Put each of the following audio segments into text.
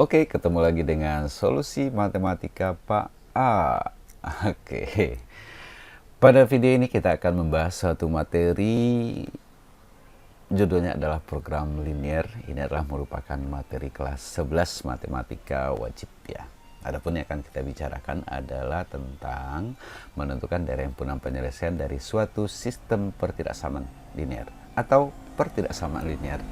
Oke, ketemu lagi dengan solusi matematika Pak A. Oke. Pada video ini kita akan membahas suatu materi, judulnya adalah program linear. Ini adalah merupakan materi kelas 11 matematika wajib ya. Adapun yang akan kita bicarakan adalah tentang menentukan daerah himpunan penyelesaian dari suatu sistem pertidaksamaan linear atau pertidaksamaan linear.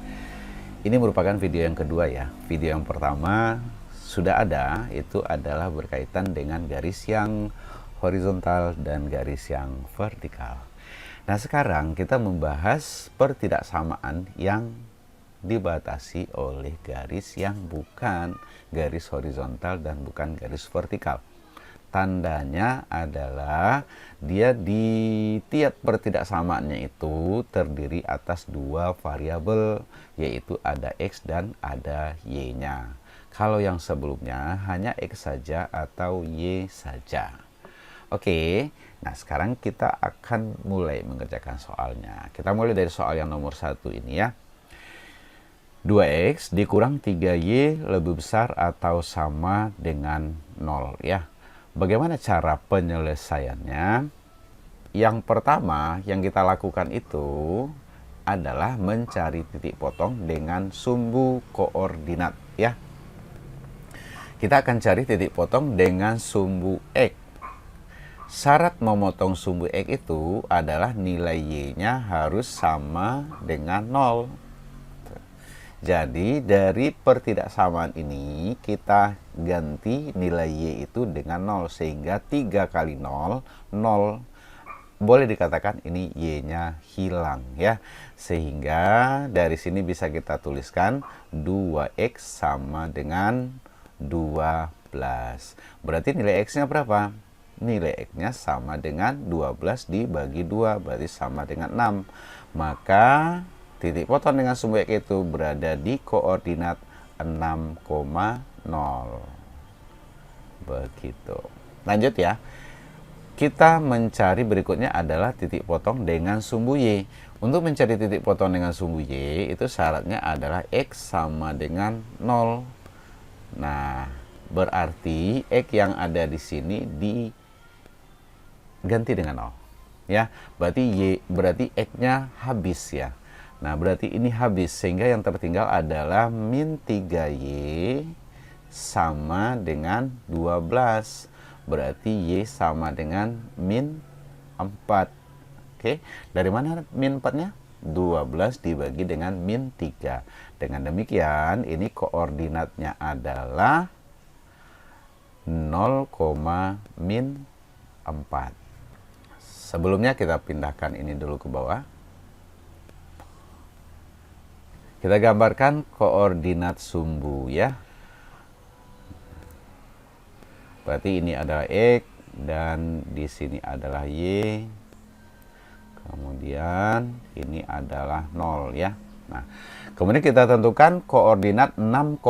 Ini merupakan video yang kedua ya. Video yang pertama sudah ada, itu adalah berkaitan dengan garis yang horizontal dan garis yang vertikal. Nah, sekarang kita membahas pertidaksamaan yang dibatasi oleh garis yang bukan garis horizontal dan bukan garis vertikal. Tandanya adalah dia di tiap pertidaksamaannya itu terdiri atas dua variabel, yaitu ada X dan ada Y-nya. Kalau yang sebelumnya hanya X saja atau Y saja. Oke, nah sekarang kita akan mulai mengerjakan soalnya. Kita mulai dari soal yang nomor 1 ini ya. 2X dikurang 3Y lebih besar atau sama dengan 0 ya. Bagaimana cara penyelesaiannya? Yang pertama yang kita lakukan itu adalah mencari titik potong dengan sumbu koordinat ya. Kita akan cari titik potong dengan sumbu X. Syarat memotong sumbu X itu adalah nilai Y-nya harus sama dengan 0. Jadi dari pertidaksamaan ini kita ganti nilai Y itu dengan 0. Sehingga 3 kali 0, 0. Boleh dikatakan ini Y-nya hilang ya. Sehingga dari sini bisa kita tuliskan 2X sama dengan 12. Berarti nilai X-nya berapa? Nilai X-nya sama dengan 12 dibagi 2, berarti sama dengan 6. Maka titik potong dengan sumbu X itu berada di koordinat 6,0. Begitu. Lanjut ya. Kita mencari berikutnya adalah titik potong dengan sumbu Y. Untuk mencari titik potong dengan sumbu Y, itu syaratnya adalah X sama dengan 0. Nah, berarti X yang ada di sini diganti dengan 0. Ya, berarti X-nya habis ya. Nah, berarti ini habis, sehingga yang tertinggal adalah min 3Y sama dengan 12. Berarti Y sama dengan min 4. Oke, dari mana min 4-nya? 12 dibagi dengan min 3. Dengan demikian, ini koordinatnya adalah 0, min 4. Sebelumnya kita pindahkan ini dulu ke bawah. Kita gambarkan koordinat sumbu ya. Berarti ini adalah X dan di sini adalah Y. Kemudian ini adalah 0 ya. Nah, kemudian kita tentukan koordinat 6,0.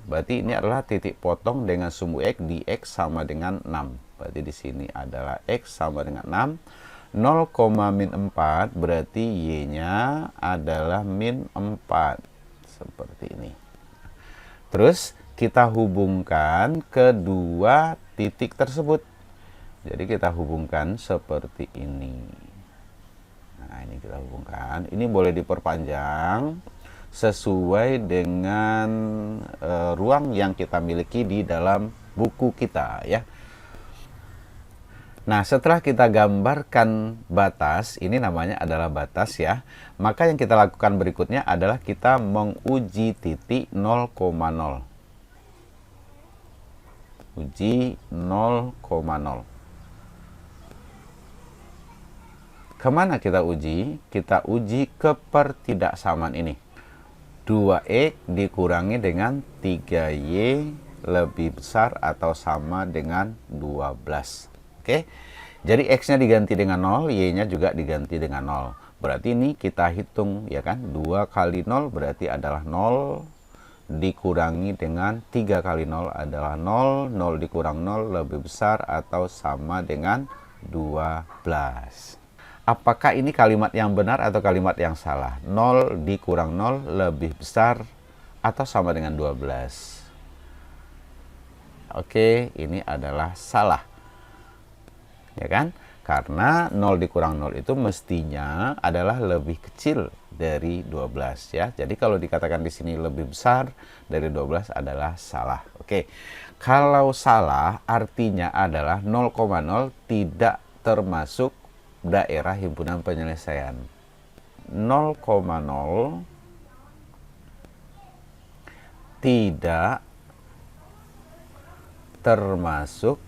Berarti ini adalah titik potong dengan sumbu X di X sama dengan 6. Berarti di sini adalah X sama dengan 6. 0, min 4 berarti Y-nya adalah min 4. Seperti ini. Terus kita hubungkan kedua titik tersebut. Jadi kita hubungkan seperti ini. Nah, ini kita hubungkan. Ini boleh diperpanjang sesuai dengan ruang yang kita miliki di dalam buku kita ya. Nah, setelah kita gambarkan batas, ini namanya adalah batas ya. Maka yang kita lakukan berikutnya adalah kita menguji titik 0,0. Uji 0,0. Kemana kita uji? Kita uji ke pertidaksamaan ini. 2X dikurangi dengan 3Y lebih besar atau sama dengan 12. Oke, jadi X-nya diganti dengan 0, Y-nya juga diganti dengan 0. Berarti ini kita hitung ya kan, 2 kali 0 berarti adalah 0, dikurangi dengan 3 kali 0 adalah 0, 0 dikurang 0 lebih besar atau sama dengan 12. Apakah ini kalimat yang benar atau kalimat yang salah? 0 dikurang 0 lebih besar atau sama dengan 12? Oke, ini adalah salah. Ya kan? Karena 0 dikurang 0 itu mestinya adalah lebih kecil dari 12 ya. Jadi kalau dikatakan di sini lebih besar dari 12 adalah salah. Oke. Kalau salah artinya adalah 0,0 tidak termasuk daerah himpunan penyelesaian. 0,0 tidak termasuk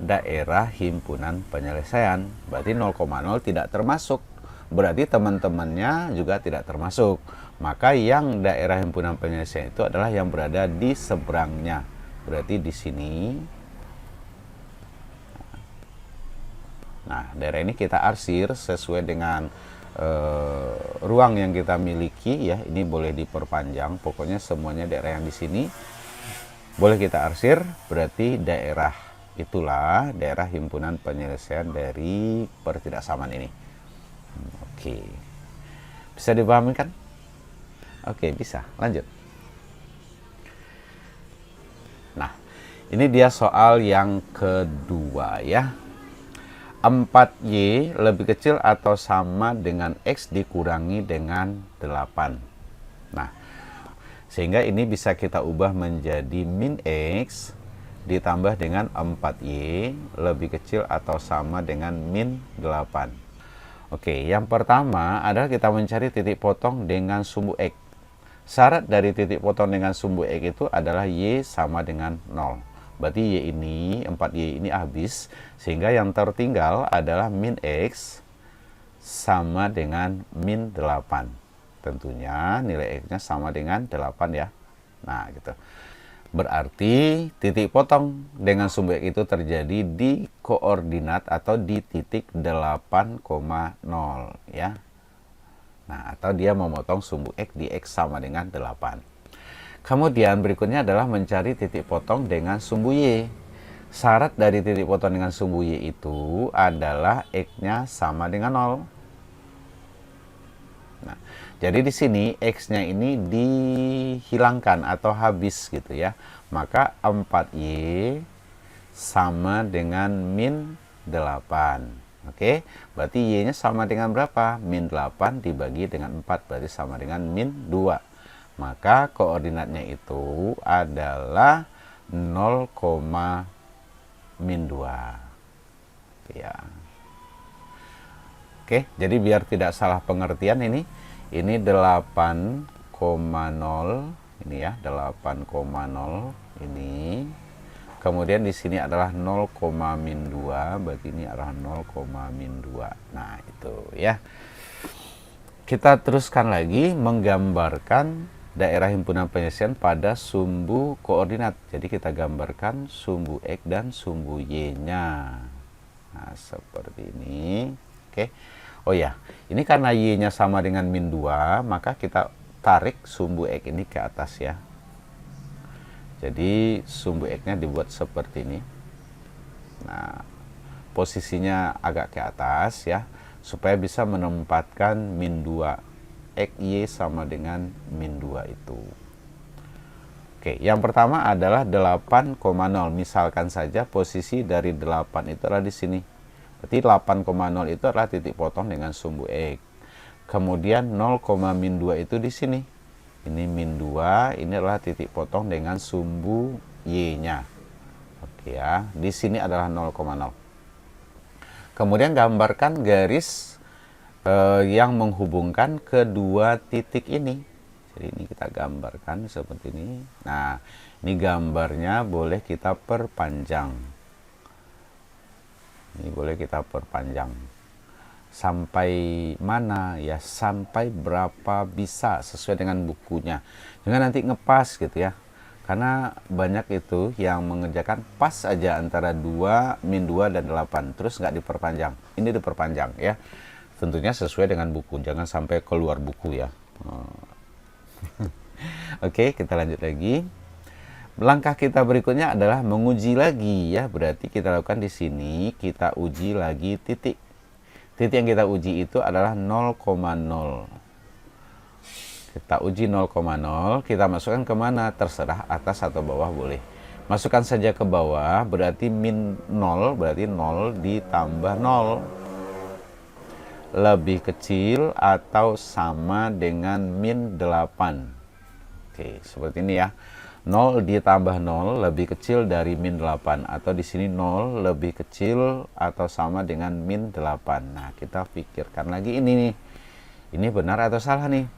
daerah himpunan penyelesaian. Berarti 0,0 tidak termasuk. Berarti teman-temannya juga tidak termasuk. Maka yang daerah himpunan penyelesaian itu adalah yang berada di seberangnya. Berarti di sini. Nah, daerah ini kita arsir sesuai dengan ruang yang kita miliki ya. Ini boleh diperpanjang. Pokoknya semuanya daerah yang di sini boleh kita arsir. Berarti daerah itulah daerah himpunan penyelesaian dari pertidaksamaan ini. Oke. Bisa dipahami kan? Oke, bisa. Lanjut. Nah, ini dia soal yang kedua ya. 4Y lebih kecil atau sama dengan X dikurangi dengan 8. Nah, sehingga ini bisa kita ubah menjadi min X ditambah dengan 4Y lebih kecil atau sama dengan min 8. Oke, yang pertama adalah kita mencari titik potong dengan sumbu X. Syarat dari titik potong dengan sumbu X itu adalah Y sama dengan 0. Berarti Y ini, 4Y ini habis, sehingga yang tertinggal adalah min X sama dengan min 8. Tentunya nilai X-nya sama dengan 8 ya. Nah, gitu. Berarti titik potong dengan sumbu X itu terjadi di koordinat atau di titik 8,0 ya. Nah, atau dia memotong sumbu X di X sama dengan 8. Kemudian berikutnya adalah mencari titik potong dengan sumbu Y. Syarat dari titik potong dengan sumbu Y itu adalah X-nya sama dengan 0. Nah, jadi di sini X-nya ini dihilangkan atau habis gitu ya. Maka 4Y sama dengan min 8. Oke, berarti Y-nya sama dengan berapa? Min 8 dibagi dengan 4, berarti sama dengan min 2. Maka koordinatnya itu adalah 0, min 2. Ya. Oke, jadi biar tidak salah pengertian ini 8,0 ini ya, 8,0 ini. Kemudian di sini adalah 0, min 2, berarti ini adalah 0, min 2. Nah, itu ya. Kita teruskan lagi menggambarkan daerah himpunan penyelesaian pada sumbu koordinat. Jadi kita gambarkan sumbu X dan sumbu Y-nya. Nah, seperti ini. Oke. Oh ya, ini karena Y-nya sama dengan min 2, maka kita tarik sumbu X ini ke atas ya. Jadi sumbu X-nya dibuat seperti ini. Nah, posisinya agak ke atas ya, supaya bisa menempatkan min 2 X Y sama dengan min 2 itu. Oke, yang pertama adalah 8,0. Misalkan saja posisi dari 8 itu adalah di sini. Berarti 8,0 itu adalah titik potong dengan sumbu X. Kemudian 0, min 2 itu di sini. Ini min 2, ini adalah titik potong dengan sumbu Y-nya. Oke ya, di sini adalah 0,0. Kemudian gambarkan garis yang menghubungkan kedua titik ini. Jadi ini kita gambarkan seperti ini. Nah, ini gambarnya boleh kita perpanjang. Ini boleh kita perpanjang. Sampai mana ya, sampai berapa bisa sesuai dengan bukunya, jangan nanti ngepas gitu ya, karena banyak itu yang mengerjakan pas aja antara 2, min 2 dan 8 terus nggak diperpanjang. Ini diperpanjang ya, tentunya sesuai dengan buku, jangan sampai keluar buku ya. Oke, kita lanjut lagi. Langkah kita berikutnya adalah menguji lagi ya, berarti kita lakukan di sini, kita uji lagi titik. Titik yang kita uji itu adalah 0,0. Kita uji 0,0, kita masukkan kemana? Terserah, atas atau bawah boleh. Masukkan saja ke bawah, berarti min 0, berarti 0 ditambah 0. Lebih kecil atau sama dengan min 8. Oke, seperti ini ya. 0 ditambah 0 lebih kecil dari min 8. Atau di sini 0 lebih kecil atau sama dengan min 8. Nah, kita pikirkan lagi ini nih. Ini benar atau salah nih?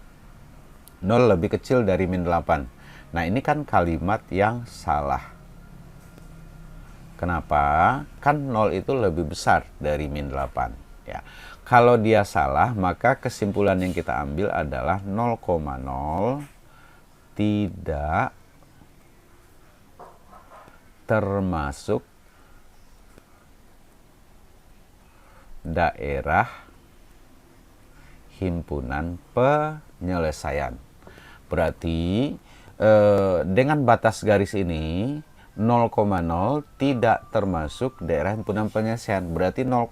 0 lebih kecil dari min 8. Nah, ini kan kalimat yang salah. Kenapa? Kan 0 itu lebih besar dari min 8. Ya. Kalau dia salah, maka kesimpulan yang kita ambil adalah 0,0 tidak termasuk daerah himpunan penyelesaian. Berarti dengan batas garis ini 0,0 tidak termasuk daerah himpunan penyelesaian. Berarti 0,0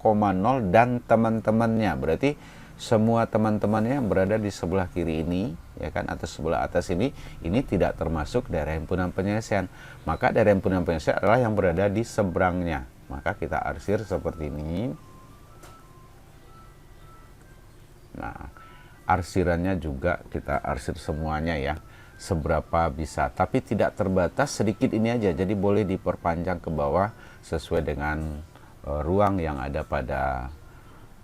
dan teman-temannya. Berarti semua teman-temannya yang berada di sebelah kiri ini, ya kan, atau sebelah atas ini tidak termasuk daerah himpunan penyelesaian. Maka daerah himpunan penyelesaian adalah yang berada di seberangnya. Maka kita arsir seperti ini. Nah, arsirannya juga kita arsir semuanya ya, seberapa bisa, tapi tidak terbatas, sedikit ini aja, jadi boleh diperpanjang ke bawah sesuai dengan ruang yang ada pada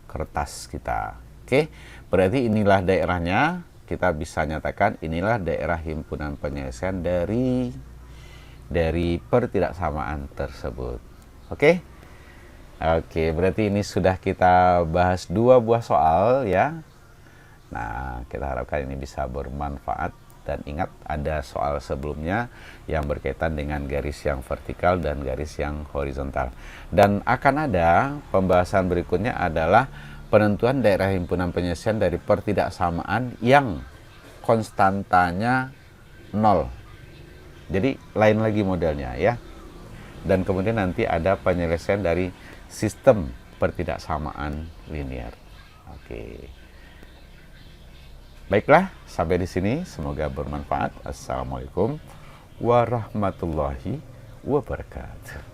kertas kita. Oke, berarti inilah daerahnya, kita bisa nyatakan inilah daerah himpunan penyelesaian dari pertidaksamaan tersebut. Oke, berarti ini sudah kita bahas 2 buah soal ya. Nah, kita harapkan ini bisa bermanfaat, dan ingat ada soal sebelumnya yang berkaitan dengan garis yang vertikal dan garis yang horizontal. Dan akan ada pembahasan berikutnya adalah penentuan daerah himpunan penyelesaian dari pertidaksamaan yang konstantanya 0. Jadi lain lagi modelnya ya. Dan kemudian nanti ada penyelesaian dari sistem pertidaksamaan linear. Oke. Baiklah, sampai di sini. Semoga bermanfaat. Assalamualaikum warahmatullahi wabarakatuh.